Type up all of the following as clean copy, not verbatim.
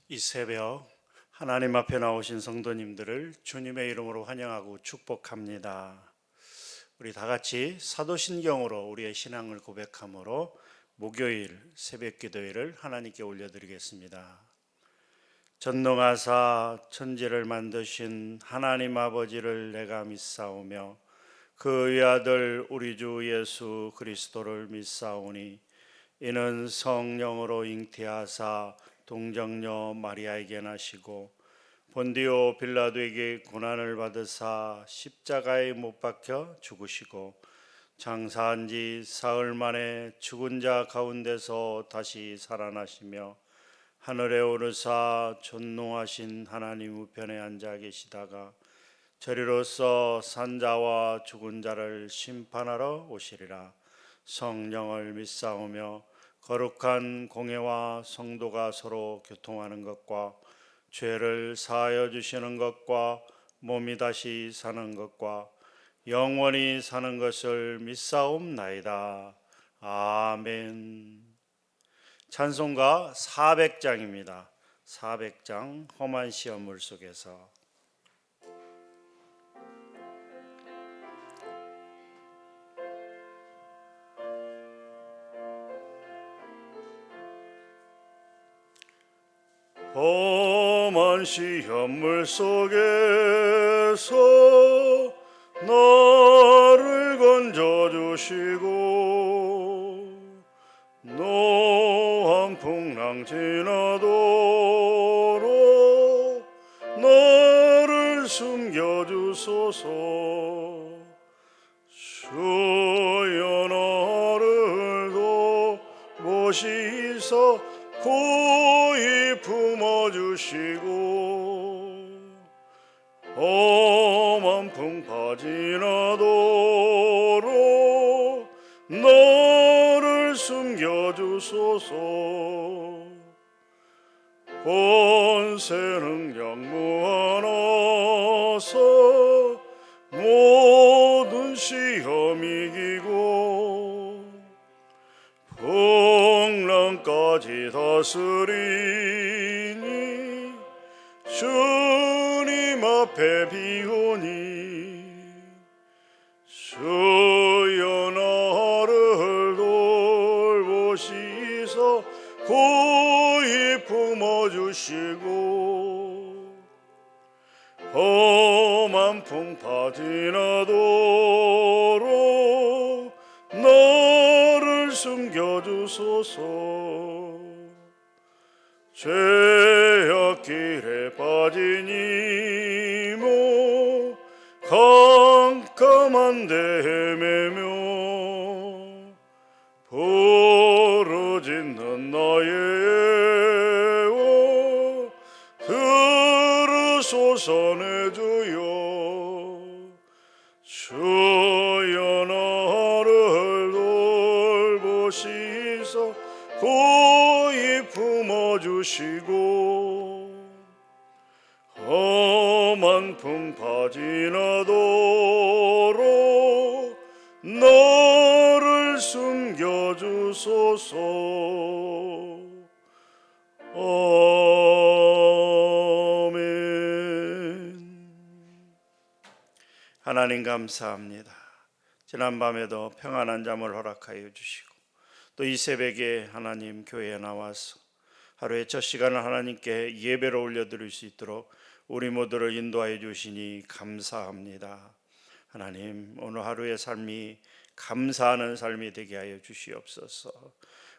이 새벽 하나님 앞에 나오신 성도님들을 주님의 이름으로 환영하고 축복합니다. 우리 다 같이 사도신경으로 우리의 신앙을 고백함으로 목요일 새벽 기도회를 하나님께 올려드리겠습니다. 전능하사 천지를 만드신 하나님 아버지를 내가 믿사오며 그 외아들 우리 주 예수 그리스도를 믿사오니 이는 성령으로 잉태하사 동정녀 마리아에게 나시고 본디오 빌라도에게 고난을 받으사 십자가에 못 박혀 죽으시고 장사한 지 사흘 만에 죽은 자 가운데서 다시 살아나시며 하늘에 오르사 존귀하신 하나님 우편에 앉아 계시다가 저리로서 산자와 죽은 자를 심판하러 오시리라. 성령을 믿사오며 거룩한 공회와 성도가 서로 교통하는 것과 죄를 사하여 주시는 것과 몸이 다시 사는 것과 영원히 사는 것을 믿사옵나이다. 아멘. 찬송가 400장입니다. 400장 험한 시험물 속에서. 험한 시험물 속에서 나를 건져주시고 노한 풍랑 지나도록 나를 숨겨주소서. 주여 나를 돕으시사 고이 품어주시고 험한 풍파 지나도록 나를 숨겨주소서. 권세 능력 무한하사 모든 시험 이기고 풍랑까지 다스리니 주님 앞에 비오니 주여 나를 돌보시사 고이 품어주시고 험한 풍파 지나도록 나를 숨겨주소서. 죄악길에 빠진 이모 깜깜한 데 헤매며 부르짖는 나의 애와 들으소서 내 주여. 주여 나를 돌보시사 고이 품어주시고 험한 풍파 지나도록 나를 숨겨주소서. 아멘. 하나님 감사합니다. 지난밤에도 평안한 잠을 허락하여 주시고 또 이 새벽에 하나님 교회에 나와서 하루의 첫 시간을 하나님께 예배로 올려드릴 수 있도록 우리 모두를 인도하여 주시니 감사합니다. 하나님, 오늘 하루의 삶이 감사하는 삶이 되게 하여 주시옵소서.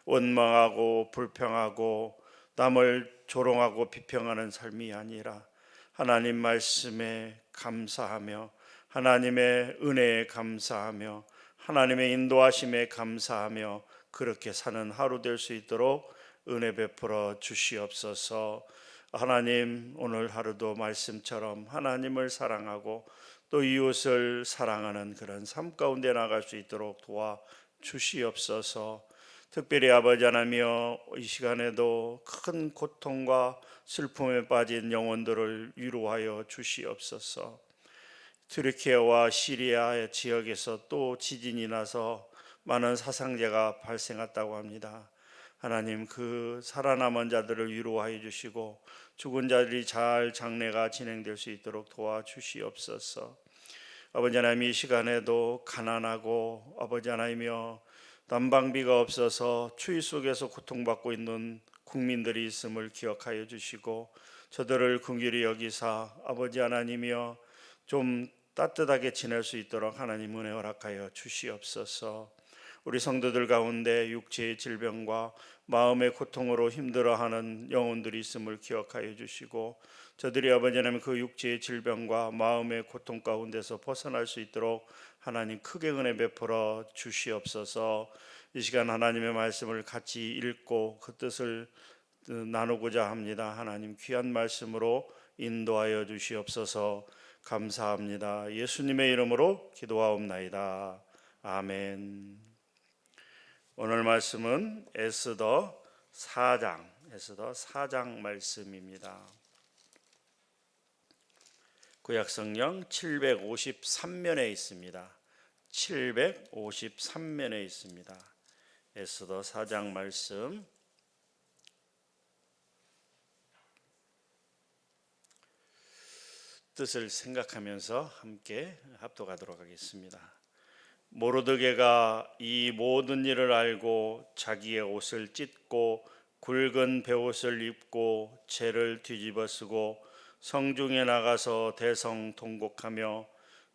원망하고 불평하고 남을 조롱하고 비평하는 삶이 아니라 하나님 말씀에 감사하며 하나님의 은혜에 감사하며 하나님의 인도하심에 감사하며 그렇게 사는 하루 될 수 있도록 은혜 베풀어 주시옵소서. 하나님, 오늘 하루도 말씀처럼 하나님을 사랑하고 또 이웃을 사랑하는 그런 삶 가운데 나갈 수 있도록 도와 주시옵소서. 특별히 아버지 하나며 이 시간에도 큰 고통과 슬픔에 빠진 영혼들을 위로하여 주시옵소서. 튀르키예와 시리아 지역에서 또 지진이 나서 많은 사상자가 발생했다고 합니다. 하나님, 그 살아남은 자들을 위로하여 주시고 죽은 자들이 잘 장례가 진행될 수 있도록 도와주시옵소서. 아버지 하나님, 이 시간에도 가난하고 아버지 하나님이여 난방비가 없어서 추위 속에서 고통받고 있는 국민들이 있음을 기억하여 주시고 저들을 긍휼히 여기사 아버지 하나님이여 좀 따뜻하게 지낼 수 있도록 하나님 은혜 허락하여 주시옵소서. 우리 성도들 가운데 육체의 질병과 마음의 고통으로 힘들어하는 영혼들이 있음을 기억하여 주시고 저들이 아버지 하나님 그 육체의 질병과 마음의 고통 가운데서 벗어날 수 있도록 하나님 크게 은혜 베풀어 주시옵소서. 이 시간 하나님의 말씀을 같이 읽고 그 뜻을 나누고자 합니다. 하나님 귀한 말씀으로 인도하여 주시옵소서. 감사합니다. 예수님의 이름으로 기도하옵나이다. 아멘. 오늘 말씀은 에스더 4장 말씀입니다. 구약성경 753면에 있습니다. 753면에 있습니다. 에스더 4장 말씀 뜻을 생각하면서 함께 합독하도록 하겠습니다. 모르드게가 이 모든 일을 알고 자기의 옷을 찢고 굵은 베옷을 입고 재를 뒤집어 쓰고 성중에 나가서 대성통곡하며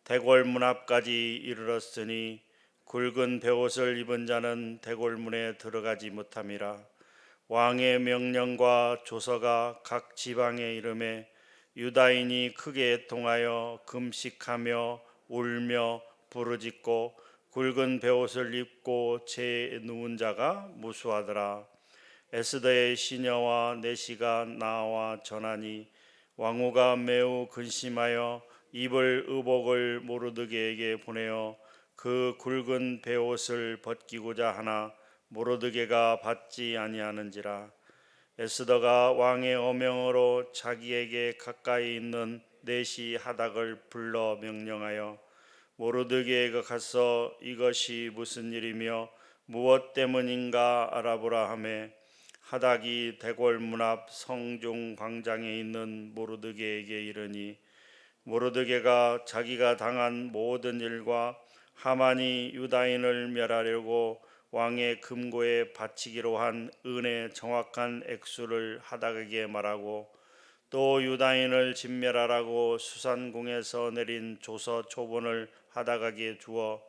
대궐문 앞까지 이르렀으니 굵은 베옷을 입은 자는 대궐문에 들어가지 못함이라. 왕의 명령과 조서가 각 지방에 이름에 유다인이 크게 애통하여 금식하며 울며 부르짖고 굵은 베옷을 입고 재에 누운 자가 무수하더라. 에스더의 시녀와 내시가 나와 전하니 왕후가 매우 근심하여 입을 의복을 모르드게에게 보내어 그 굵은 베옷을 벗기고자 하나 모르드게가 받지 아니하는지라. 에스더가 왕의 어명으로 자기에게 가까이 있는 내시 하닥을 불러 명령하여 모르드게가 가서 이것이 무슨 일이며 무엇 때문인가 알아보라 하매 하닥이 대궐문 앞 성중 광장에 있는 모르드게에게 이르니 모르드게가 자기가 당한 모든 일과 하만이 유다인을 멸하려고 왕의 금고에 바치기로 한 은의 정확한 액수를 하닥에게 말하고 또 유다인을 진멸하라고 수산궁에서 내린 조서 초본을 하닥에게 주어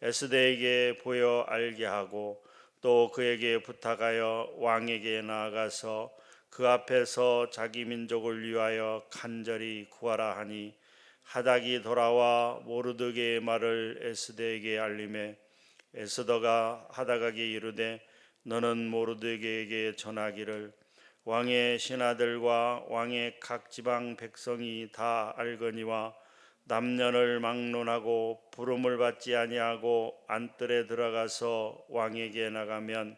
에스더에게 보여 알게 하고 또 그에게 부탁하여 왕에게 나아가서 그 앞에서 자기 민족을 위하여 간절히 구하라 하니 하닥이 돌아와 모르드게의 말을 에스더에게 알림해 에스더가 하닥에게 이르되 너는 모르드게에게 전하기를 왕의 신하들과 왕의 각 지방 백성이 다 알거니와 남녀를 막론하고 부름을 받지 아니하고 안뜰에 들어가서 왕에게 나가면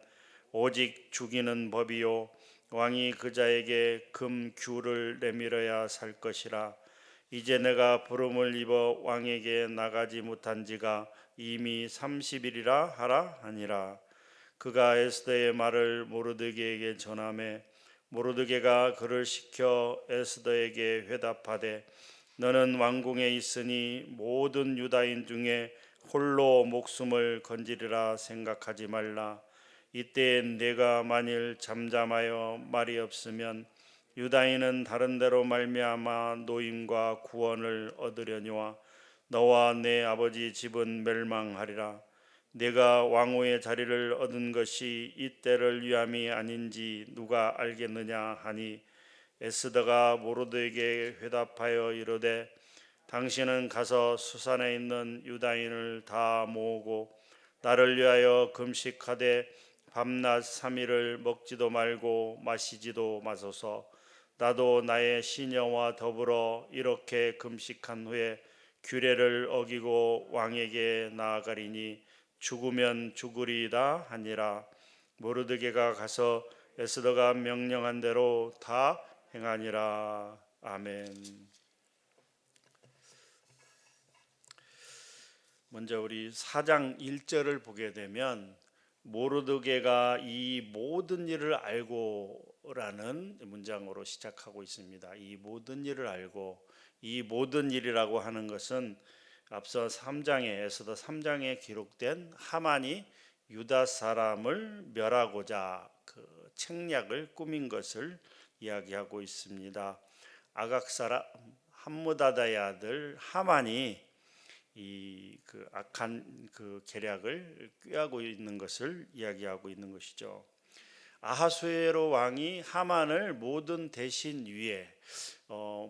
오직 죽이는 법이요 왕이 그 자에게 금 규를 내밀어야 살 것이라. 이제 내가 부름을 입어 왕에게 나가지 못한 지가 이미 30일이라 하라 하니라. 그가 에스더의 말을 모르드게에게 전하매 모르드게가 그를 시켜 에스더에게 회답하되 너는 왕궁에 있으니 모든 유다인 중에 홀로 목숨을 건지리라 생각하지 말라. 이때 내가 만일 잠잠하여 말이 없으면 유다인은 다른 데로 말미암아 노임과 구원을 얻으려니와 너와 내 아버지 집은 멸망하리라. 내가 왕후의 자리를 얻은 것이 이때를 위함이 아닌지 누가 알겠느냐 하니 에스더가 모르드에게 회답하여 이르되 당신은 가서 수산에 있는 유다인을 다 모으고 나를 위하여 금식하되 밤낮 3일을 먹지도 말고 마시지도 마소서. 나도 나의 시녀와 더불어 이렇게 금식한 후에 규례를 어기고 왕에게 나아가리니 죽으면 죽으리이다 하니라. 모르드게가 가서 에스더가 명령한 대로 다 행하니라. 아멘. 먼저 우리 4장 1절을 보게 되면 모르드게가 이 모든 일을 알고라는 문장으로 시작하고 있습니다. 이 모든 일을 알고, 이 모든 일이라고 하는 것은 앞서 3장에 에스더 3장에 기록된 하만이 유다 사람을 멸하고자 그 책략을 꾸민 것을 이야기하고 있습니다. 아각 사람 함므다다의 아들 하만이 이 그 악한 그 계략을 꾀하고 있는 것을 이야기하고 있는 것이죠. 아하수에로 왕이 하만을 모든 대신 위에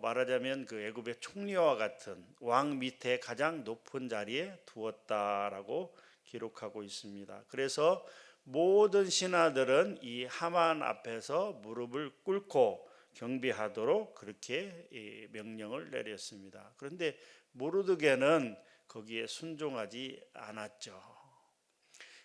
말하자면 그 애굽의 총리와 같은 왕 밑에 가장 높은 자리에 두었다라고 기록하고 있습니다. 그래서 모든 신하들은 이 하만 앞에서 무릎을 꿇고 경배하도록 그렇게 명령을 내렸습니다. 그런데 모르드게는 거기에 순종하지 않았죠.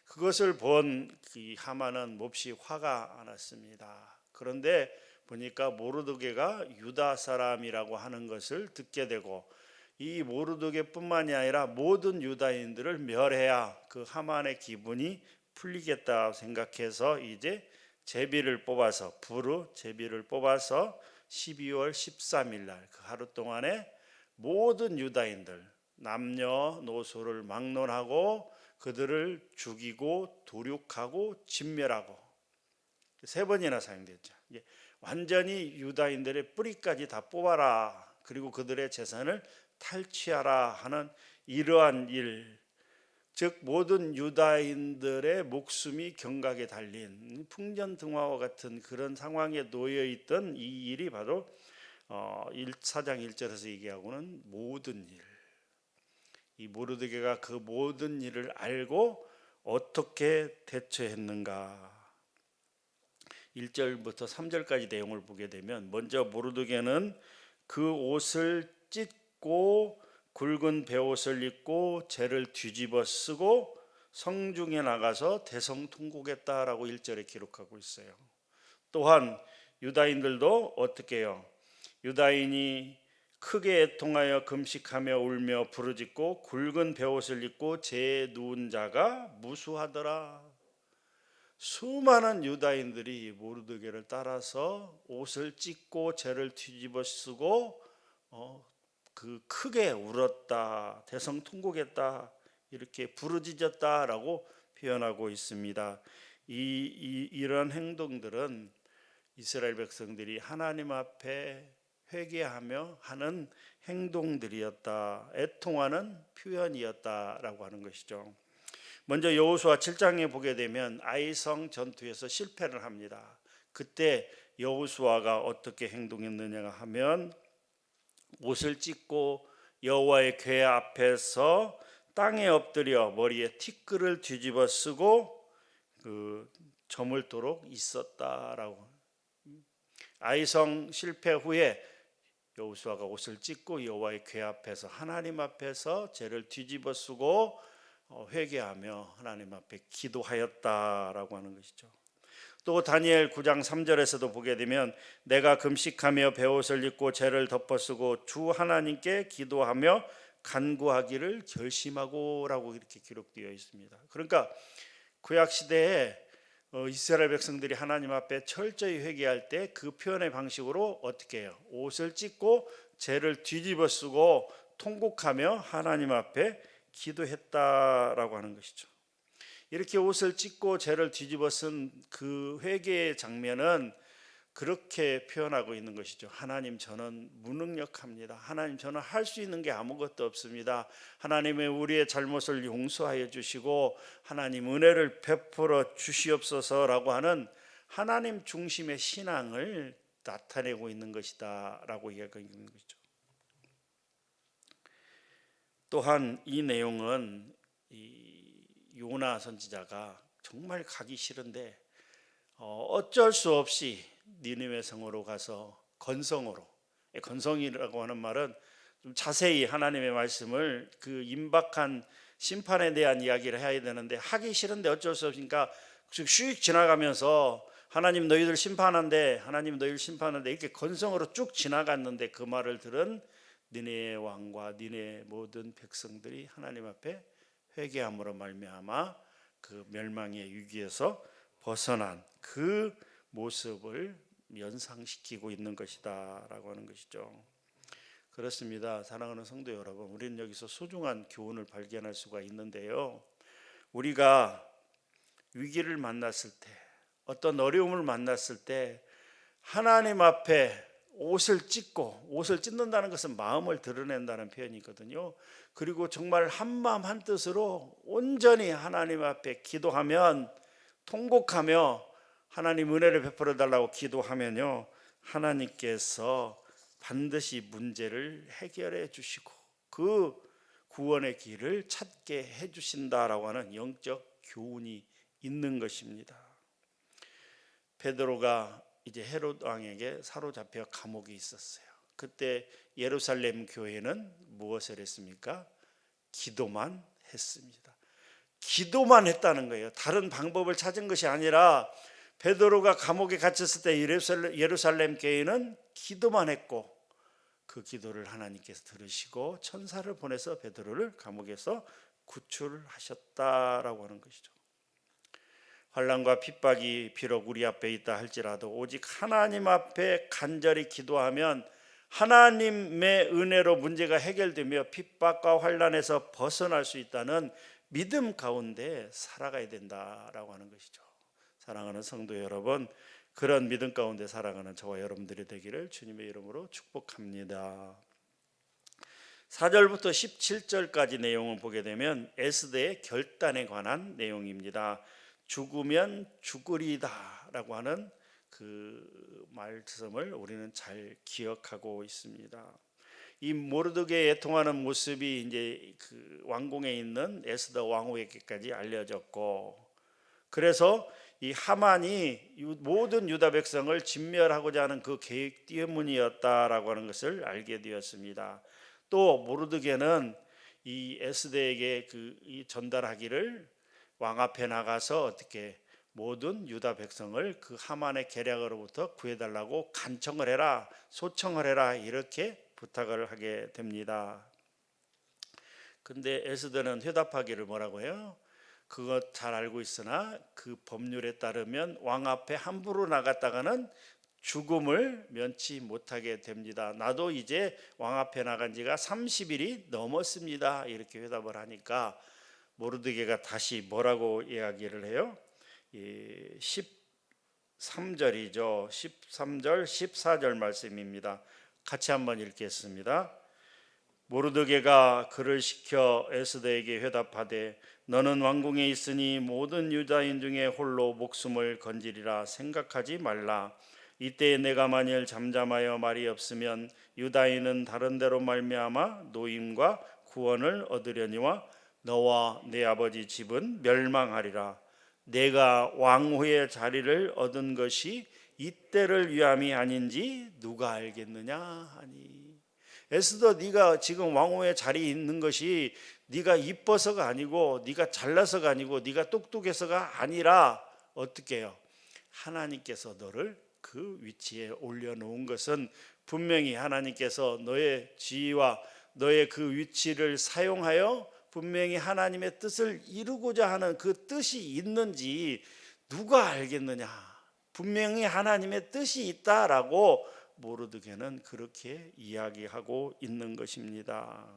그것을 본 이 하만은 몹시 화가 났습니다. 그런데 보니까 모르드게가 유다 사람이라고 하는 것을 듣게 되고, 이 모르드게뿐만이 아니라 모든 유다인들을 멸해야 그 하만의 기분이 풀리겠다 생각해서 이제 제비를 뽑아서 부르 제비를 뽑아서 12월 13일 날 그 하루 동안에 모든 유다인들 남녀노소를 막론하고 그들을 죽이고 도륙하고 진멸하고, 세 번이나 사용됐죠. 완전히 유다인들의 뿌리까지 다 뽑아라, 그리고 그들의 재산을 탈취하라 하는 이러한 일, 즉 모든 유다인들의 목숨이 경각에 달린 풍전등화와 같은 그런 상황에 놓여 있던 이 일이 바로 4장 1절에서 얘기하고는 모든 일, 이 모르드게가 그 모든 일을 알고 어떻게 대처했는가. 1절부터 3절까지 내용을 보게 되면, 먼저 모르드게는 그 옷을 찢고 굵은 베옷을 입고 재를 뒤집어 쓰고 성중에 나가서 대성통곡했다라고 1절에 기록하고 있어요. 또한 유다인들도 어떻게 해요? 유다인이 크게 애통하여 금식하며 울며 부르짖고 굵은 베옷을 입고 재에 누운 자가 무수하더라. 수많은 유다인들이 모르드게를 따라서 옷을 찢고 재를 뒤집어 쓰고 그 크게 울었다, 대성통곡했다, 이렇게 부르짖었다라고 표현하고 있습니다. 이런 행동들은 이스라엘 백성들이 하나님 앞에 회개하며 하는 행동들이었다, 애통하는 표현이었다라고 하는 것이죠. 먼저 여호수아 7장에 보게 되면 아이성 전투에서 실패를 합니다. 그때 여호수아가 어떻게 행동했느냐 하면, 옷을 찢고 여호와의 궤 앞에서 땅에 엎드려 머리에 티끌을 뒤집어 쓰고 그 저물도록 있었다라고. 아이성 실패 후에 여호수아가 옷을 찢고 여호와의 궤 앞에서 하나님 앞에서 죄를 뒤집어 쓰고 회개하며 하나님 앞에 기도하였다라고 하는 것이죠. 또 다니엘 9장 3절에서도 보게 되면 내가 금식하며 베옷을 입고 죄를 덮어쓰고 주 하나님께 기도하며 간구하기를 결심하고라고 이렇게 기록되어 있습니다. 그러니까 구약 시대에 이스라엘 백성들이 하나님 앞에 철저히 회개할 때 그 표현의 방식으로 어떻게 해요? 옷을 찢고 죄를 뒤집어 쓰고 통곡하며 하나님 앞에 기도했다라고 하는 것이죠. 이렇게 옷을 찢고 죄를 뒤집어 쓴 그 회개의 장면은 그렇게 표현하고 있는 것이죠. 하나님, 저는 무능력합니다. 하나님, 저는 할 수 있는 게 아무것도 없습니다. 하나님의 우리의 잘못을 용서하여 주시고 하나님 은혜를 베풀어 주시옵소서라고 하는 하나님 중심의 신앙을 나타내고 있는 것이다 라고 이야기하고 있는 것이죠. 또한 이 내용은 이 요나 선지자가 정말 가기 싫은데 어쩔 수 없이 니느웨 성으로 가서 건성으로, 건성이라고 하는 말은 좀 자세히 하나님의 말씀을 그 임박한 심판에 대한 이야기를 해야 되는데 하기 싫은데 어쩔 수 없으니까 슉 지나가면서 하나님 너희들 심판한데, 하나님 너희들 심판한데 이렇게 건성으로 쭉 지나갔는데 그 말을 들은 니느웨 왕과 니느웨 모든 백성들이 하나님 앞에 회개함으로 말미암아 그 멸망의 위기에서 벗어난 그 모습을 연상시키고 있는 것이다라고 하는 것이죠. 그렇습니다. 사랑하는 성도 여러분, 우리는 여기서 소중한 교훈을 발견할 수가 있는데요. 우리가 위기를 만났을 때, 어떤 어려움을 만났을 때 하나님 앞에 옷을 찢는다는 것은 마음을 드러낸다는 표현이거든요. 그리고 정말 한마음 한뜻으로 온전히 하나님 앞에 기도하면, 통곡하며 하나님 은혜를 베풀어 달라고 기도하면요, 하나님께서 반드시 문제를 해결해 주시고 그 구원의 길을 찾게 해 주신다라고 하는 영적 교훈이 있는 것입니다. 베드로가 이제 헤롯 왕에게 사로잡혀 감옥에 있었어요. 그때 예루살렘 교회는 무엇을 했습니까? 기도만 했습니다. 기도만 했다는 거예요. 다른 방법을 찾은 것이 아니라 베드로가 감옥에 갇혔을 때 예루살렘 교회는 기도만 했고 그 기도를 하나님께서 들으시고 천사를 보내서 베드로를 감옥에서 구출하셨다라고 하는 것이죠. 환난과 핍박이 비록 우리 앞에 있다 할지라도 오직 하나님 앞에 간절히 기도하면 하나님의 은혜로 문제가 해결되며 핍박과 환난에서 벗어날 수 있다는 믿음 가운데 살아가야 된다라고 하는 것이죠. 사랑하는 성도 여러분, 그런 믿음 가운데 살아가는 저와 여러분들이 되기를 주님의 이름으로 축복합니다. 4절부터 17절까지 내용을 보게 되면 에스더의 결단에 관한 내용입니다. 죽으면 죽으리다 라고 하는 그 말씀을 우리는 잘 기억하고 있습니다. 이 모르드게에 애통하는 모습이 이제 그 왕궁에 있는 에스더 왕후에게까지 알려졌고, 그래서 이 하만이 모든 유다 백성을 진멸하고자 하는 그 계획 때문이었다라고 하는 것을 알게 되었습니다. 또 모르드게는 이 에스더에게 이 전달하기를 왕 앞에 나가서 어떻게 모든 유다 백성을 그 하만의 계략으로부터 구해달라고 간청을 해라, 소청을 해라, 이렇게 부탁을 하게 됩니다. 근데 에스더는 회답하기를 뭐라고 해요? 그것 잘 알고 있으나 그 법률에 따르면 왕 앞에 함부로 나갔다가는 죽음을 면치 못하게 됩니다. 나도 이제 왕 앞에 나간 지가 30일이 넘었습니다. 이렇게 회답을 하니까 모르드게가 다시 뭐라고 이야기를 해요? 13절이죠. 13절, 14절 말씀입니다. 같이 한번 읽겠습니다. 모르드게가 그를 시켜 에스더에게 회답하되 너는 왕궁에 있으니 모든 유다인 중에 홀로 목숨을 건지리라 생각하지 말라. 이때 내가 만일 잠잠하여 말이 없으면 유다인은 다른 데로 말미암아 노임과 구원을 얻으려니와 너와 내 아버지 집은 멸망하리라. 내가 왕후의 자리를 얻은 것이 이때를 위함이 아닌지 누가 알겠느냐 하니. 에스더, 네가 지금 왕후의 자리에 있는 것이 네가 이뻐서가 아니고 네가 잘나서가 아니고 네가 똑똑해서가 아니라 어떻게 해요? 하나님께서 너를 그 위치에 올려놓은 것은 분명히 하나님께서 너의 지위와 너의 그 위치를 사용하여 분명히 하나님의 뜻을 이루고자 하는 그 뜻이 있는지 누가 알겠느냐. 분명히 하나님의 뜻이 있다라고 모르드게는 그렇게 이야기하고 있는 것입니다.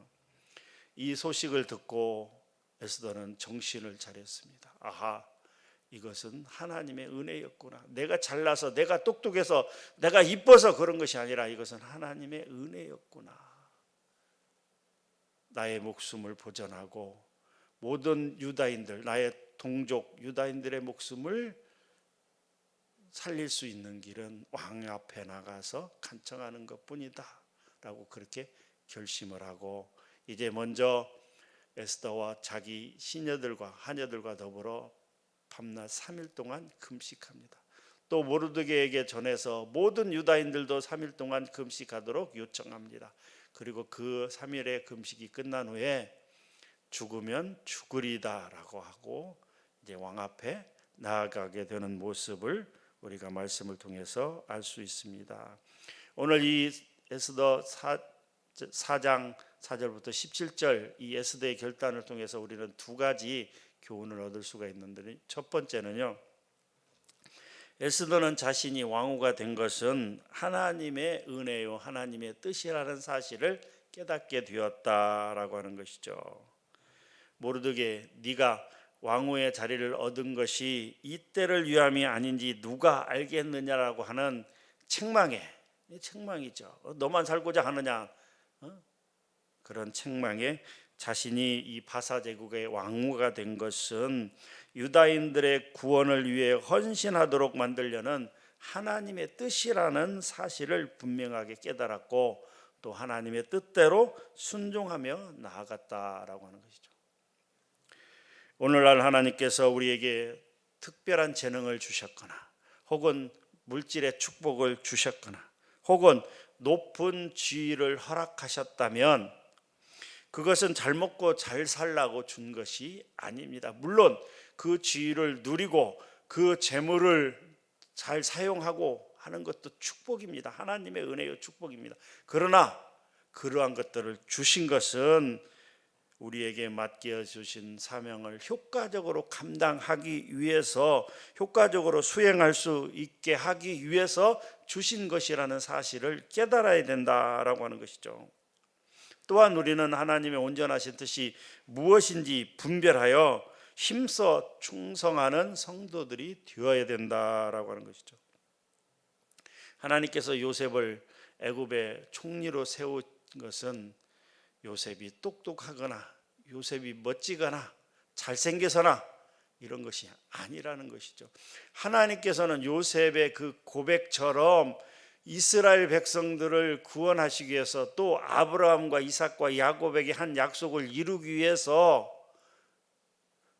이 소식을 듣고 에스더는 정신을 차렸습니다. 아하, 이것은 하나님의 은혜였구나. 내가 잘나서, 내가 똑똑해서, 내가 이뻐서 그런 것이 아니라 이것은 하나님의 은혜였구나. 나의 목숨을 보전하고 모든 유다인들, 나의 동족 유다인들의 목숨을 살릴 수 있는 길은 왕 앞에 나가서 간청하는 것뿐이다 라고 그렇게 결심을 하고 이제 먼저 에스더와 자기 시녀들과 하녀들과 더불어 밤낮 3일 동안 금식합니다. 또 모르드게에게 전해서 모든 유다인들도 3일 동안 금식하도록 요청합니다. 그리고 그 3일의 금식이 끝난 후에 죽으면 죽으리다라고 하고 이제 왕 앞에 나아가게 되는 모습을 우리가 말씀을 통해서 알 수 있습니다. 오늘 이 에스더 4장 4절부터 17절 이 에스더의 결단을 통해서 우리는 두 가지 교훈을 얻을 수가 있는데, 첫 번째는요, 에스더는 자신이 왕후가 된 것은 하나님의 은혜요 하나님의 뜻이라는 사실을 깨닫게 되었다라고 하는 것이죠. 모르드게 네가 왕후의 자리를 얻은 것이 이때를 위함이 아닌지 누가 알겠느냐라고 하는 책망이죠. 너만 살고자 하느냐, 그런 책망에 자신이 이 바사 제국의 왕후가 된 것은 유다인들의 구원을 위해 헌신하도록 만들려는 하나님의 뜻이라는 사실을 분명하게 깨달았고, 또 하나님의 뜻대로 순종하며 나아갔다라고 하는 것이죠. 오늘날 하나님께서 우리에게 특별한 재능을 주셨거나, 혹은 물질의 축복을 주셨거나, 혹은 높은 지위를 허락하셨다면 그것은 잘 먹고 잘 살라고 준 것이 아닙니다. 물론 그 지위를 누리고 그 재물을 잘 사용하고 하는 것도 축복입니다. 하나님의 은혜요 축복입니다. 그러나 그러한 것들을 주신 것은 우리에게 맡겨 주신 사명을 효과적으로 감당하기 위해서, 효과적으로 수행할 수 있게 하기 위해서 주신 것이라는 사실을 깨달아야 된다라고 하는 것이죠. 또한 우리는 하나님의 온전하신 뜻이 무엇인지 분별하여 힘써 충성하는 성도들이 되어야 된다라고 하는 것이죠. 하나님께서 요셉을 애굽의 총리로 세운 것은 요셉이 똑똑하거나 요셉이 멋지거나 잘생겨서나 이런 것이 아니라는 것이죠. 하나님께서는 요셉의 그 고백처럼 이스라엘 백성들을 구원하시기 위해서, 또 아브라함과 이삭과 야곱에게 한 약속을 이루기 위해서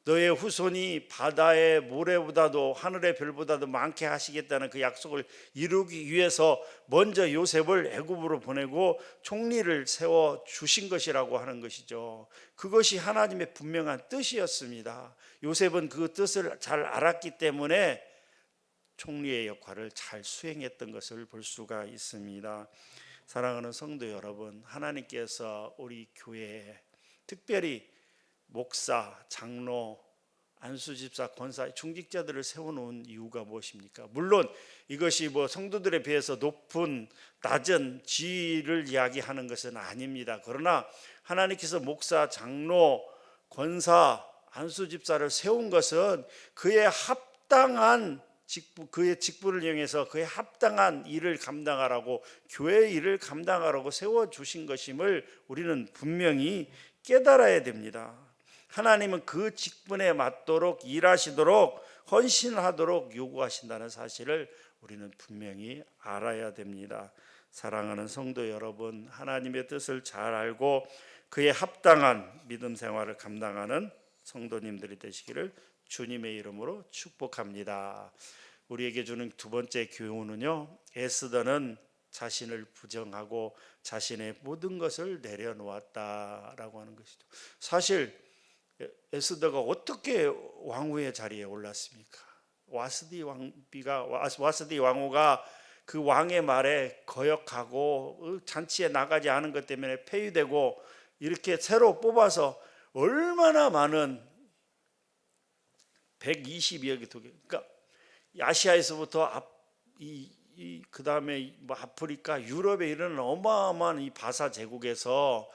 너의 후손이 바다의 모래보다도 하늘의 별보다도 많게 하시겠다는 그 약속을 이루기 위해서 먼저 요셉을 애굽으로 보내고 총리를 세워 주신 것이라고 하는 것이죠. 그것이 하나님의 분명한 뜻이었습니다. 요셉은 그 뜻을 잘 알았기 때문에 총리의 역할을 잘 수행했던 것을 볼 수가 있습니다. 사랑하는 성도 여러분, 하나님께서 우리 교회에 특별히 목사, 장로, 안수집사, 권사, 중직자들을 세워놓은 이유가 무엇입니까? 물론 이것이 성도들에 비해서 낮은 지위를 이야기하는 것은 아닙니다. 그러나 하나님께서 목사, 장로, 권사, 안수집사를 세운 것은 그의 직분을 이용해서 그의 합당한 일을 감당하라고, 교회의 일을 감당하라고 세워주신 것임을 우리는 분명히 깨달아야 됩니다. 하나님은 그 직분에 맞도록 일하시도록 헌신하도록 요구하신다는 사실을 우리는 분명히 알아야 됩니다. 사랑하는 성도 여러분, 하나님의 뜻을 잘 알고 그에 합당한 믿음 생활을 감당하는 성도님들이 되시기를 주님의 이름으로 축복합니다. 우리에게 주는 두 번째 교훈은요, 에스더는 자신을 부정하고 자신의 모든 것을 내려놓았다라고 하는 것이죠. 사실 에스더가 어떻게 왕후의 자리에 올랐습니까? 와스디 왕후가 그 왕의 말에 거역하고 잔치에 나가지 않은 것 때문에 폐위되고, 이렇게 새로 뽑아서 얼마나 많은 120여 개 도교, 그러니까 아시아에서부터 그 다음에 아프리카, 유럽에 이르는 어마어마한 이 바사 제국에서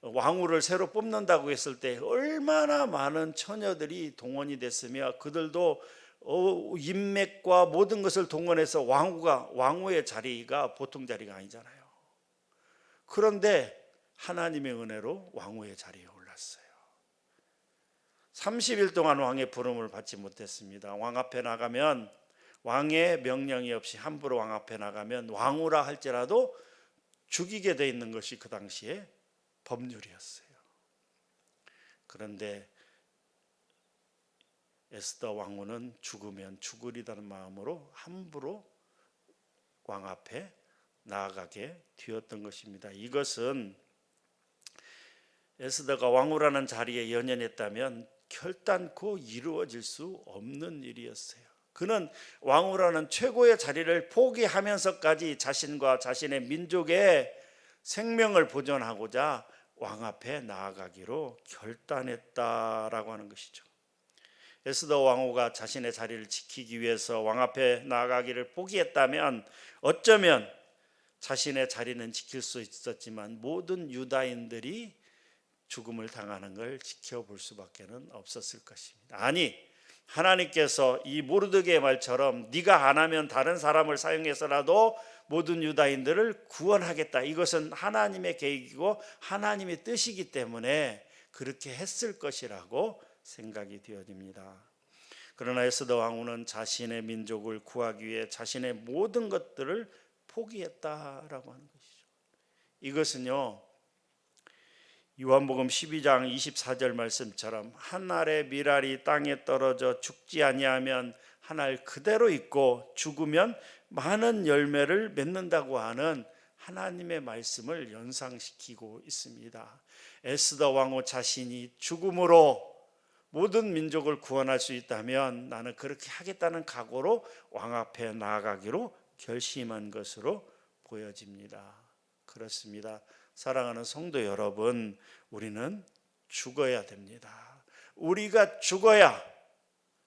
왕후를 새로 뽑는다고 했을 때 얼마나 많은 처녀들이 동원이 됐으며, 그들도 인맥과 모든 것을 동원해서 왕후의 자리가 보통 자리가 아니잖아요. 그런데 하나님의 은혜로 왕후의 자리에 올랐어요. 30일 동안 왕의 부름을 받지 못했습니다. 왕 앞에 나가면, 왕의 명령이 없이 함부로 왕 앞에 나가면 왕후라 할지라도 죽이게 돼 있는 것이 그 당시에 법률이었어요. 그런데 에스더 왕후는 죽으면 죽으리다는 마음으로 함부로 왕 앞에 나아가게 되었던 것입니다. 이것은 에스더가 왕후라는 자리에 연연했다면 결단코 이루어질 수 없는 일이었어요. 그는 왕후라는 최고의 자리를 포기하면서까지 자신과 자신의 민족의 생명을 보존하고자 왕 앞에 나아가기로 결단했다라고 하는 것이죠. 에스더 왕후가 자신의 자리를 지키기 위해서 왕 앞에 나아가기를 포기했다면 어쩌면 자신의 자리는 지킬 수 있었지만 모든 유다인들이 죽음을 당하는 걸 지켜볼 수밖에 없었을 것입니다. 아니, 하나님께서 이 모르드게의 말처럼 네가 안 하면 다른 사람을 사용해서라도 모든 유다인들을 구원하겠다. 이것은 하나님의 계획이고 하나님의 뜻이기 때문에 그렇게 했을 것이라고 생각이 되어집니다. 그러나 에스더 왕후는 자신의 민족을 구하기 위해 자신의 모든 것들을 포기했다라고 하는 것이죠. 이것은요, 요한복음 12장 24절 말씀처럼 한 알의 밀알이 땅에 떨어져 죽지 아니하면 한 알 그대로 있고 죽으면 많은 열매를 맺는다고 하는 하나님의 말씀을 연상시키고 있습니다. 에스더 왕후 자신이 죽음으로 모든 민족을 구원할 수 있다면 나는 그렇게 하겠다는 각오로 왕 앞에 나아가기로 결심한 것으로 보여집니다. 그렇습니다. 사랑하는 성도 여러분, 우리는 죽어야 됩니다. 우리가 죽어야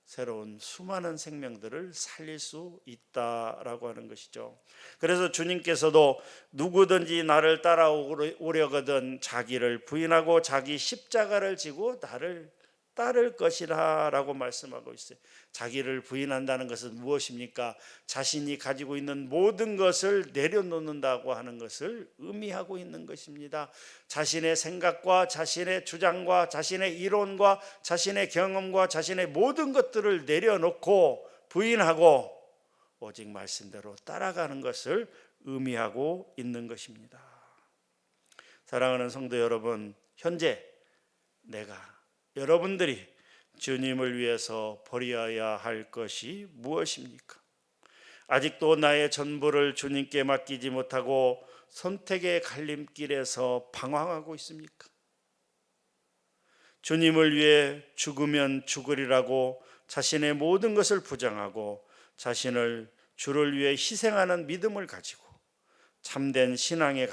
새로운 수많은 생명들을 살릴 수 있다라고 하는 것이죠. 그래서 주님께서도 누구든지 나를 따라오려거든 자기를 부인하고 자기 십자가를 지고 나를 따를 것이라 라고 말씀하고 있어요. 자기를 부인한다는 것은 무엇입니까? 자신이 가지고 있는 모든 것을 내려놓는다고 하는 것을 의미하고 있는 것입니다. 자신의 생각과 자신의 주장과 자신의 이론과 자신의 경험과 자신의 모든 것들을 내려놓고 부인하고 오직 말씀대로 따라가는 것을 의미하고 있는 것입니다. 사랑하는 성도 여러분, 현재 내가 여러분들이 주님을 위해서 버려야 할 것이 무엇입니까? 아직도 나의 전부를 주님께 맡기지 못하고 선택의 갈림길에서 방황하고 있습니까? 주님을 위해 죽으면 죽으리라고 자신의 모든 것을 부정하고 자신을 주를 위해 희생하는 믿음을 가지고 참된 신앙의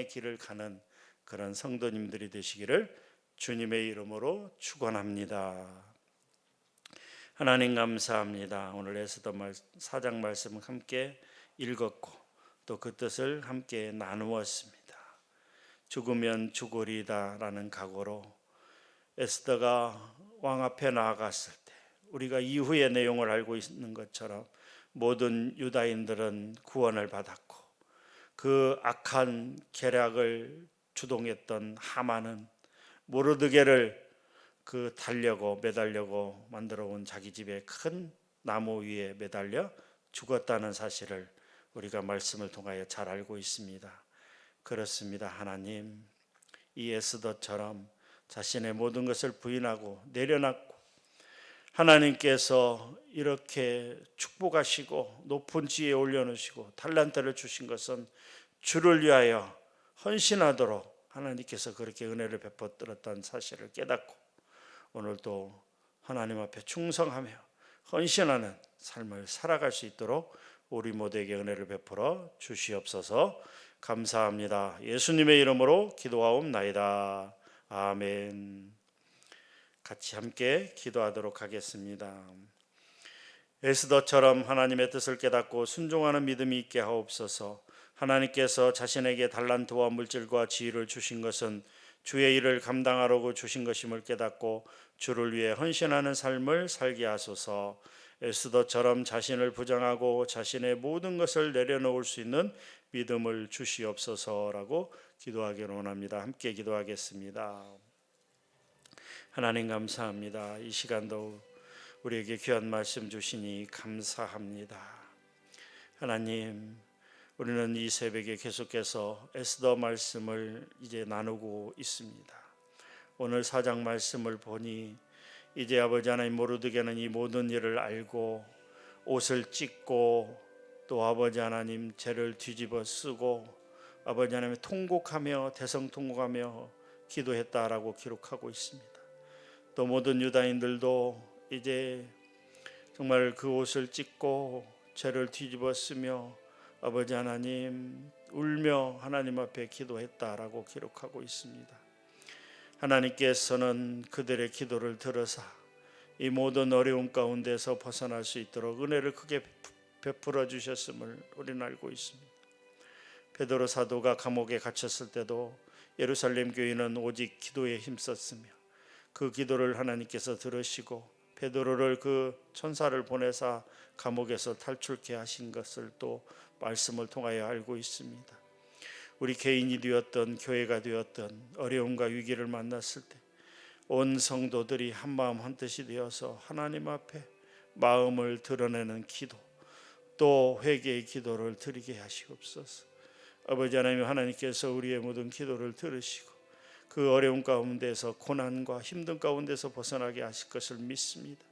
길을 가는 그런 성도님들이 되시기를 주님의 이름으로 축원합니다. 하나님 감사합니다. 오늘 에스더 4장 말씀을 함께 읽었고 또 그 뜻을 함께 나누었습니다. 죽으면 죽으리다 라는 각오로 에스더가 왕 앞에 나아갔을 때 우리가 이후의 내용을 알고 있는 것처럼 모든 유다인들은 구원을 받았고 그 악한 계략을 주동했던 하만은 모르드게를 매달려고 만들어 온 자기 집의 큰 나무 위에 매달려 죽었다는 사실을 우리가 말씀을 통하여 잘 알고 있습니다. 그렇습니다. 하나님, 이 에스더처럼 자신의 모든 것을 부인하고 내려놨고 하나님께서 이렇게 축복하시고 높은 지위에 올려놓으시고 달란트를 주신 것은 주를 위하여 헌신하도록 하나님께서 그렇게 은혜를 베풀었다는 사실을 깨닫고 오늘도 하나님 앞에 충성하며 헌신하는 삶을 살아갈 수 있도록 우리 모두에게 은혜를 베풀어 주시옵소서. 감사합니다. 예수님의 이름으로 기도하옵나이다. 아멘. 같이 함께 기도하도록 하겠습니다. 에스더처럼 하나님의 뜻을 깨닫고 순종하는 믿음이 있게 하옵소서. 하나님께서 자신에게 달란트와 물질과 지위를 주신 것은 주의 일을 감당하려고 주신 것임을 깨닫고 주를 위해 헌신하는 삶을 살게 하소서. 에스더처럼 자신을 부정하고 자신의 모든 것을 내려놓을 수 있는 믿음을 주시옵소서라고 기도하기를 원합니다. 함께 기도하겠습니다. 하나님 감사합니다. 이 시간도 우리에게 귀한 말씀 주시니 감사합니다. 하나님, 우리는 이 새벽에 계속해서 에스더 말씀을 이제 나누고 있습니다. 오늘 4장 말씀을 보니 이제 아버지 하나님 모르드게는 이 모든 일을 알고 옷을 찢고 또 아버지 하나님 죄를 뒤집어 쓰고 아버지 하나님 통곡하며 대성통곡하며 기도했다라고 기록하고 있습니다. 또 모든 유다인들도 이제 정말 그 옷을 찢고 죄를 뒤집어 쓰며 아버지 하나님 울며 하나님 앞에 기도했다라고 기록하고 있습니다. 하나님께서는 그들의 기도를 들으사 이 모든 어려움 가운데서 벗어날 수 있도록 은혜를 크게 베풀어 주셨음을 우리는 알고 있습니다. 베드로 사도가 감옥에 갇혔을 때도 예루살렘 교회는 오직 기도에 힘썼으며 그 기도를 하나님께서 들으시고 베드로를 그 천사를 보내사 감옥에서 탈출케 하신 것을 또 말씀을 통하여 알고 있습니다. 우리 개인이 되었던 교회가 되었던 어려움과 위기를 만났을 때 온 성도들이 한마음 한뜻이 되어서 하나님 앞에 마음을 드러내는 기도, 또 회개의 기도를 드리게 하시옵소서. 아버지 하나님, 하나님께서 우리의 모든 기도를 들으시고 그 어려움 가운데서 고난과 힘든 가운데서 벗어나게 하실 것을 믿습니다.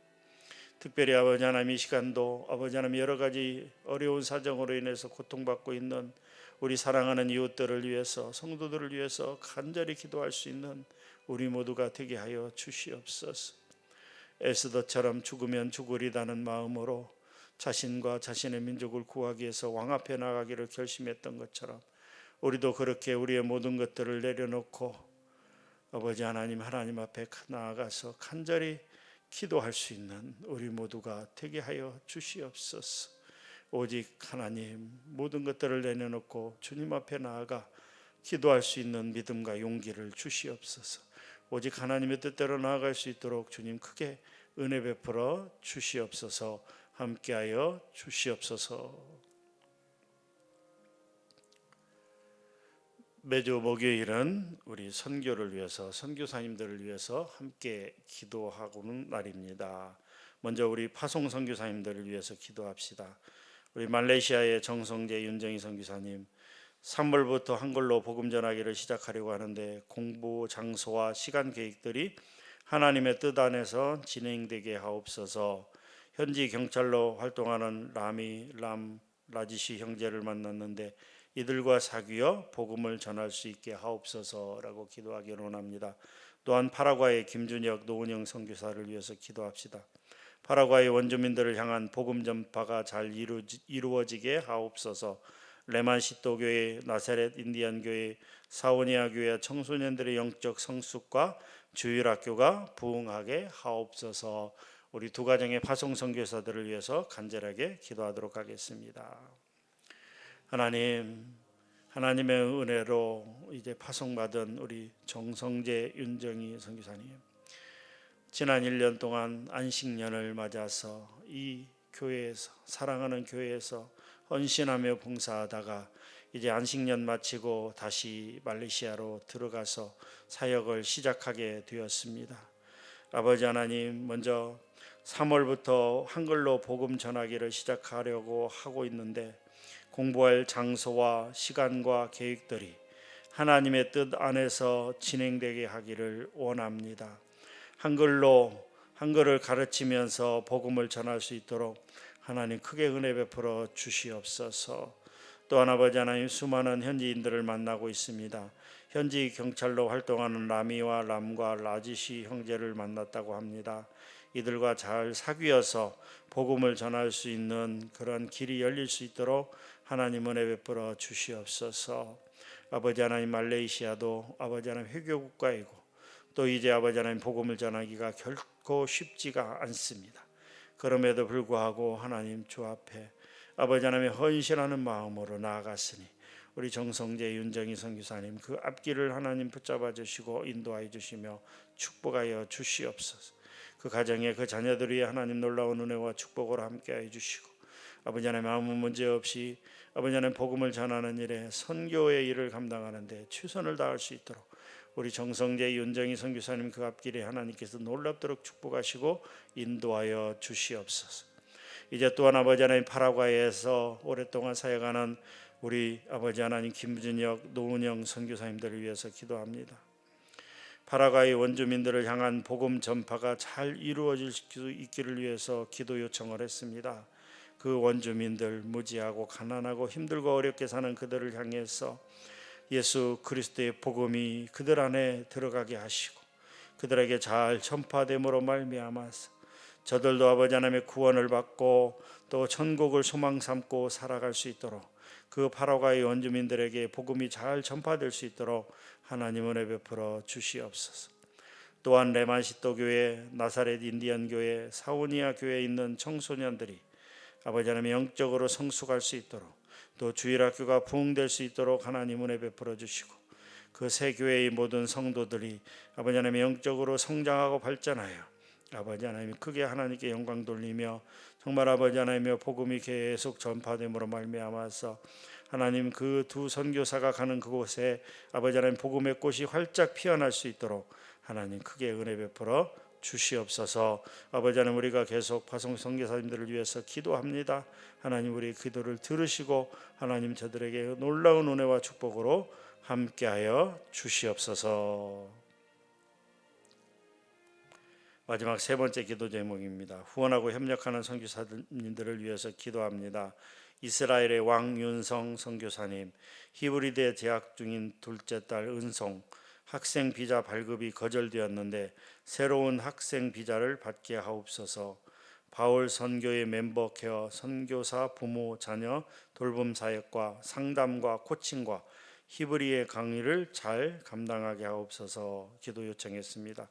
특별히 아버지 하나님, 이 시간도 아버지 하나님 여러 가지 어려운 사정으로 인해서 고통받고 있는 우리 사랑하는 이웃들을 위해서, 성도들을 위해서 간절히 기도할 수 있는 우리 모두가 되게 하여 주시옵소서. 에스더처럼 죽으면 죽으리다는 마음으로 자신과 자신의 민족을 구하기 위해서 왕 앞에 나가기를 결심했던 것처럼 우리도 그렇게 우리의 모든 것들을 내려놓고 아버지 하나님, 하나님 앞에 나아가서 간절히 기도할 수 있는 우리 모두가 되게 하여 주시옵소서. 오직 하나님, 모든 것들을 내려놓고 주님 앞에 나아가 기도할 수 있는 믿음과 용기를 주시옵소서. 오직 하나님의 뜻대로 나아갈 수 있도록 주님 크게 은혜 베풀어 주시옵소서. 함께하여 주시옵소서. 매주 목요일은 우리 선교를 위해서, 선교사님들을 위해서 함께 기도하고는 날입니다. 먼저 우리 파송 선교사님들을 위해서 기도합시다. 우리 말레이시아의 정성재 윤정희 선교사님, 3월부터 한글로 복음 전하기를 시작하려고 하는데 공부 장소와 시간 계획들이 하나님의 뜻 안에서 진행되게 하옵소서. 현지 경찰로 활동하는 라지시 형제를 만났는데 이들과 사귀어 복음을 전할 수 있게 하옵소서라고 기도하기를 원합니다. 또한 파라과이 김준혁, 노은영 선교사를 위해서 기도합시다. 파라과이 원주민들을 향한 복음 전파가 잘 이루어지게 하옵소서. 레만시또 교회, 나사렛 인디안 교회, 사오니아 교회 청소년들의 영적 성숙과 주일학교가 부흥하게 하옵소서. 우리 두 가정의 파송 선교사들을 위해서 간절하게 기도하도록 하겠습니다. 하나님, 하나님의 은혜로 이제 파송받은 우리 정성재 윤정희 선교사님, 지난 1년 동안 안식년을 맞아서 이 교회에서, 사랑하는 교회에서 헌신하며 봉사하다가 이제 안식년 마치고 다시 말레이시아로 들어가서 사역을 시작하게 되었습니다. 아버지 하나님, 먼저 3월부터 한글로 복음 전하기를 시작하려고 하고 있는데 공부할 장소와 시간과 계획들이 하나님의 뜻 안에서 진행되게 하기를 원합니다. 한글을 가르치면서 복음을 전할 수 있도록 하나님 크게 은혜 베풀어 주시옵소서. 또한 아버지 하나님, 수많은 현지인들을 만나고 있습니다. 현지 경찰로 활동하는 라미와 람과 라지시 형제를 만났다고 합니다. 이들과 잘 사귀어서 복음을 전할 수 있는 그런 길이 열릴 수 있도록 하나님 은혜 베풀어 주시옵소서. 아버지 하나님, 말레이시아도 아버지 하나님 회교 국가이고 또 이제 아버지 하나님 복음을 전하기가 결코 쉽지가 않습니다. 그럼에도 불구하고 하나님 주 앞에 아버지 하나님의 헌신하는 마음으로 나아갔으니 우리 정성재 윤정희 선교사님 그 앞길을 하나님 붙잡아 주시고 인도하여 주시며 축복하여 주시옵소서. 그 가정에 그 자녀들 위해 하나님 놀라운 은혜와 축복으로 함께하여 주시고 아버지 하나님 아무 문제 없이 아버지 하나님 복음을 전하는 일에 선교의 일을 감당하는데 최선을 다할 수 있도록 우리 정성재 윤정희 선교사님 그 앞길에 하나님께서 놀랍도록 축복하시고 인도하여 주시옵소서. 이제 또한 아버지 하나님 파라과이에서 오랫동안 사역하는 우리 아버지 하나님 김준혁, 노은영 선교사님들을 위해서 기도합니다. 파라과이 원주민들을 향한 복음 전파가 잘 이루어질 수 있기를 위해서 기도 요청을 했습니다. 그 원주민들, 무지하고 가난하고 힘들고 어렵게 사는 그들을 향해서 예수 그리스도의 복음이 그들 안에 들어가게 하시고 그들에게 잘 전파됨으로 말미암아서 저들도 아버지 하나님의 구원을 받고 또 천국을 소망 삼고 살아갈 수 있도록 그 파라과이 원주민들에게 복음이 잘 전파될 수 있도록 하나님 은혜 베풀어 주시옵소서. 또한 레만시토 교회, 나사렛 인디언 교회, 사오니아 교회에 있는 청소년들이 아버지 하나님 영적으로 성숙할 수 있도록, 또 주일학교가 부흥될 수 있도록 하나님 은혜 베풀어 주시고, 그 새 교회의 모든 성도들이 아버지 하나님 영적으로 성장하고 발전하여 아버지 하나님 크게 하나님께 영광 돌리며, 정말 아버지 하나님의 복음이 계속 전파됨으로 말미암아서 하나님 그 두 선교사가 가는 그곳에 아버지 하나님 복음의 꽃이 활짝 피어날 수 있도록 하나님 크게 은혜 베풀어 주시옵소서. 아버지 하나님, 우리가 계속 파송 선교사님들을 위해서 기도합니다. 하나님 우리 기도를 들으시고 하나님 저들에게 놀라운 은혜와 축복으로 함께하여 주시옵소서. 마지막 세 번째 기도 제목입니다. 후원하고 협력하는 선교사님들을 위해서 기도합니다. 이스라엘의 왕윤성 선교사님, 히브리대 재학 중인 둘째 딸 은송, 학생 비자 발급이 거절되었는데 새로운 학생 비자를 받게 하옵소서. 바울 선교의 멤버 케어, 선교사 부모 자녀 돌봄 사역과 상담과 코칭과 히브리의 강의를 잘 감당하게 하옵소서. 기도 요청했습니다.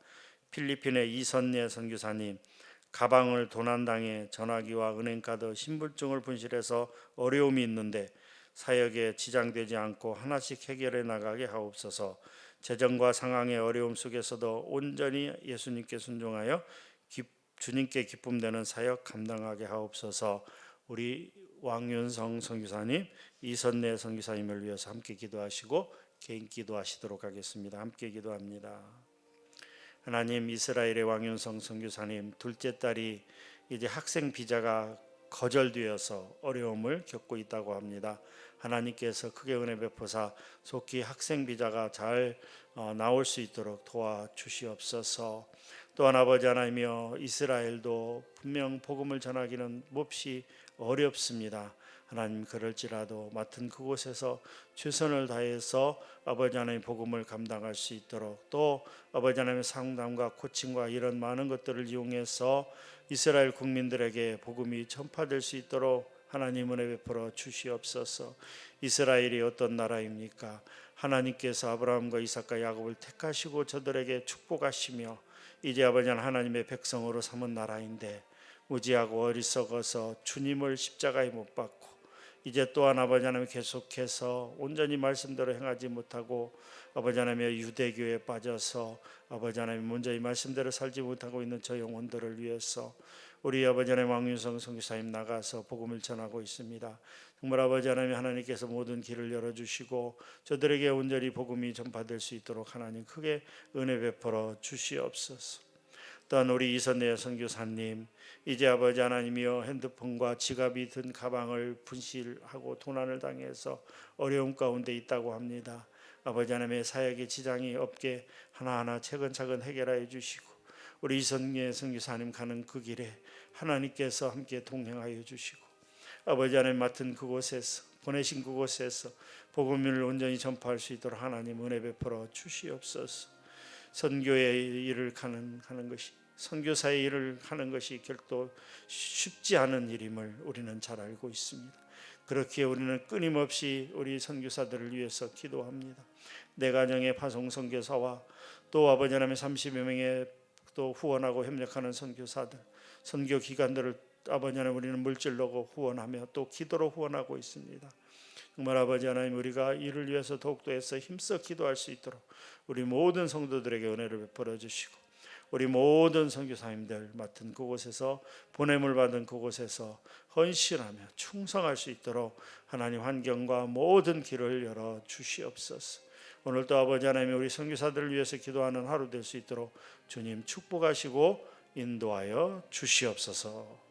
필리핀의 이선예 선교사님, 가방을 도난당해 전화기와 은행카드, 신분증을 분실해서 어려움이 있는데 사역에 지장되지 않고 하나씩 해결해 나가게 하옵소서. 재정과 상황의 어려움 속에서도 온전히 예수님께 순종하여 주님께 기쁨 되는 사역 감당하게 하옵소서. 우리 왕윤성 선교사님, 이선래 선교사님을 위해서 함께 기도하시고 개인 기도하시도록 하겠습니다. 함께 기도합니다. 하나님, 이스라엘의 왕윤성 선교사님 둘째 딸이 이제 학생 비자가 거절되어서 어려움을 겪고 있다고 합니다. 하나님께서 크게 은혜 베푸사 속히 학생 비자가 잘 나올 수 있도록 도와주시옵소서. 또한 아버지 하나님이여, 이스라엘도 분명 복음을 전하기는 몹시 어렵습니다. 하나님, 그럴지라도 맡은 그곳에서 최선을 다해서 아버지 하나님 복음을 감당할 수 있도록, 또 아버지 하나님의 상담과 코칭과 이런 많은 것들을 이용해서 이스라엘 국민들에게 복음이 전파될 수 있도록 하나님 은혜 베풀어 주시옵소서. 이스라엘이 어떤 나라입니까? 하나님께서 아브라함과 이삭과 야곱을 택하시고 저들에게 축복하시며 이제 아버지 하나님의 백성으로 삼은 나라인데 무지하고 어리석어서 주님을 십자가에 못 박고 이제 또한 아버지 하나님 계속해서 온전히 말씀대로 행하지 못하고 아버지 하나님의 유대교에 빠져서 아버지 하나님 온전히 말씀대로 살지 못하고 있는 저 영혼들을 위해서 우리 아버지 하나님 왕윤성 선교사님 나가서 복음을 전하고 있습니다. 정말 아버지 하나님, 하나님께서 모든 길을 열어주시고 저들에게 온전히 복음이 전파될 수 있도록 하나님 크게 은혜 베풀어 주시옵소서. 또한 우리 이선래 선교사님, 이제 아버지 하나님이여 핸드폰과 지갑이 든 가방을 분실하고 도난을 당해서 어려움 가운데 있다고 합니다. 아버지 하나님의 사역에 지장이 없게 하나하나 차근차근 해결하여 주시고 우리 이선래 선교사님 가는 그 길에 하나님께서 함께 동행하여 주시고 아버지 하나님 맡은 그곳에서 보내신 그곳에서 복음을 온전히 전파할 수 있도록 하나님 은혜 베풀어 주시옵소서. 선교의 일을 하는 것이, 선교사의 일을 하는 것이 결코 쉽지 않은 일임을 우리는 잘 알고 있습니다. 그렇기에 우리는 끊임없이 우리 선교사들을 위해서 기도합니다. 내 가정의 파송 선교사와 또 아버지 하나님의 30여 명의 또 후원하고 협력하는 선교사들, 선교 기관들을 아버지 하나님 우리는 물질로 후원하며 또 기도로 후원하고 있습니다. 정말 아버지 하나님, 우리가 이를 위해서 더욱더 해서 힘써 기도할 수 있도록 우리 모든 성도들에게 은혜를 베풀어 주시고 우리 모든 선교사님들 맡은 그곳에서 보냄을 받은 그곳에서 헌신하며 충성할 수 있도록 하나님 환경과 모든 길을 열어 주시옵소서. 오늘도 아버지 하나님 우리 선교사들을 위해서 기도하는 하루 될 수 있도록 주님 축복하시고 인도하여 주시옵소서.